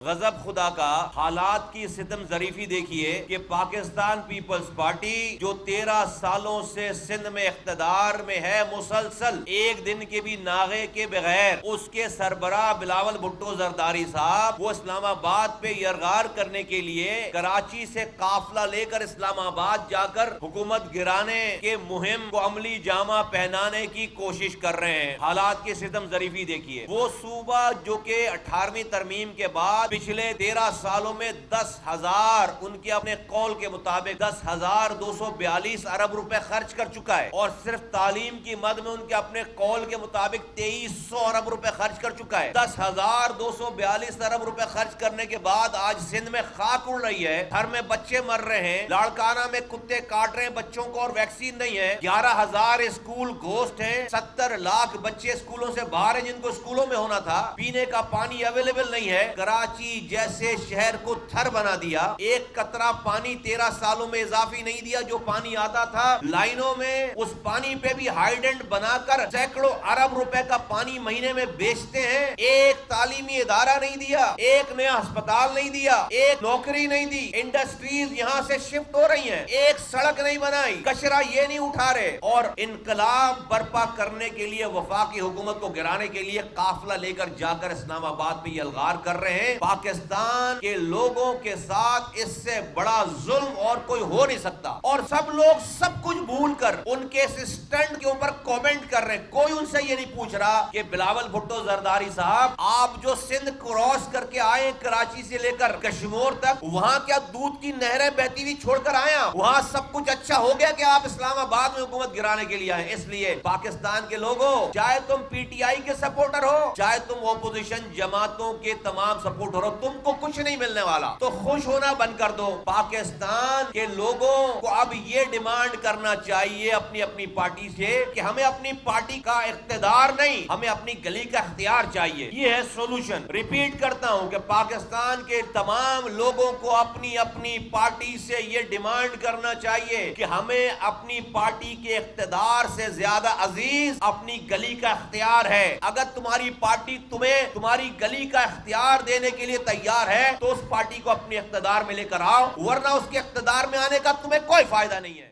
غضب خدا کا حالات کی ستم ظریفی دیکھیے کہ پاکستان پیپلز پارٹی جو 13 سالوں سے سندھ میں اقتدار میں ہے، مسلسل ایک دن کے بھی ناغے کے بغیر اس کے سربراہ بلاول بھٹو زرداری صاحب وہ اسلام آباد پہ یرغار کرنے کے لیے کراچی سے قافلہ لے کر اسلام آباد جا کر حکومت گرانے کے مہم کو عملی جامہ پہنانے کی کوشش کر رہے ہیں۔ حالات کی ستم ظریفی دیکھیے، وہ صوبہ جو کہ 18ویں ترمیم کے بعد پچھلے 13 سالوں میں 10,000 ان کے اپنے قول کے مطابق 10,242 ارب روپے خرچ کر چکا ہے، اور صرف تعلیم کی مد میں ان کے اپنے قول کے مطابق 2300 ارب روپے خرچ کر چکا ہے۔ 10,242 ارب روپے خرچ کرنے کے بعد آج سندھ میں خاک اڑ رہی ہے، گھر میں بچے مر رہے ہیں، لاڑکانہ میں کتے کاٹ رہے ہیں بچوں کو اور ویکسین نہیں ہے، 11,000 اسکول گھوسٹ ہیں، 70 لاکھ بچے اسکولوں سے باہر ہیں جن کو اسکولوں میں ہونا تھا، پینے کا پانی اویلیبل نہیں ہے۔ کراچی جیسے شہر کو تھر بنا دیا، ایک قطرہ پانی 13 سالوں میں اضافی نہیں دیا، جو پانی آتا تھا لائنوں میں اس پانی پہ بھی ہائیڈنٹ بنا کر سینکڑوں ارب روپے کا پانی مہینے میں بیچتے ہیں۔ ایک تعلیمی ادارہ نہیں دیا، ایک نیا ہسپتال نہیں دیا، ایک نوکری نہیں دی، انڈسٹریز یہاں سے شفٹ ہو رہی ہیں، ایک سڑک نہیں بنائی، کچرا یہ نہیں اٹھا رہے، اور انقلاب برپا کرنے کے لیے وفاقی حکومت کو گرانے کے لیے قافلہ لے کر جا کر اسلام آباد پہ یلغار کر رہے ہیں۔ پاکستان کے لوگوں کے ساتھ اس سے بڑا ظلم اور کوئی ہو نہیں سکتا، اور سب لوگ سب کچھ بھول کر ان کے اسٹنٹ کے اوپر کومنٹ کر رہے ہیں۔ کوئی ان سے یہ نہیں پوچھ رہا کہ بلاول بھٹو زرداری صاحب، آپ جو سندھ کراس کر کے آئے کراچی سے لے کر کشمور تک، وہاں کیا دودھ کی نہریں بہتی ہوئی چھوڑ کر آیا؟ وہاں سب کچھ اچھا ہو گیا کہ آپ اسلام آباد میں حکومت گرانے کے لیے آئے؟ اس لیے پاکستان کے لوگوں، چاہے تم پی ٹی آئی کے سپورٹر ہو، چاہے تم اپوزیشن جماعتوں کے تمام سپورٹر ہو، تم کو کچھ نہیں ملنے والا، تو خوش ہونا بند کر دو۔ پاکستان کے لوگوں کو اب یہ ڈیمانڈ کرنا چاہیے اپنی اپنی پارٹی سے کہ ہمیں اپنی پارٹی کا اقتدار نہیں، ہمیں اپنی گلی کا اختیار چاہیے۔ یہ ہے سولوشن۔ ریپیٹ کرتا ہوں کہ پاکستان کے تمام لوگوں کو اپنی اپنی پارٹی سے یہ ڈیمانڈ کرنا چاہیے کہ ہمیں اپنی پارٹی کے اقتدار سے زیادہ عزیز اپنی گلی کا اختیار ہے۔ اگر تمہاری پارٹی تمہیں تمہاری گلی کا اختیار دینے کے لیے تیار ہے تو اس پارٹی کو اپنے اقتدار میں لے کر آؤ، ورنہ اس کے اقتدار میں آنے کا تمہیں کوئی فائدہ نہیں ہے۔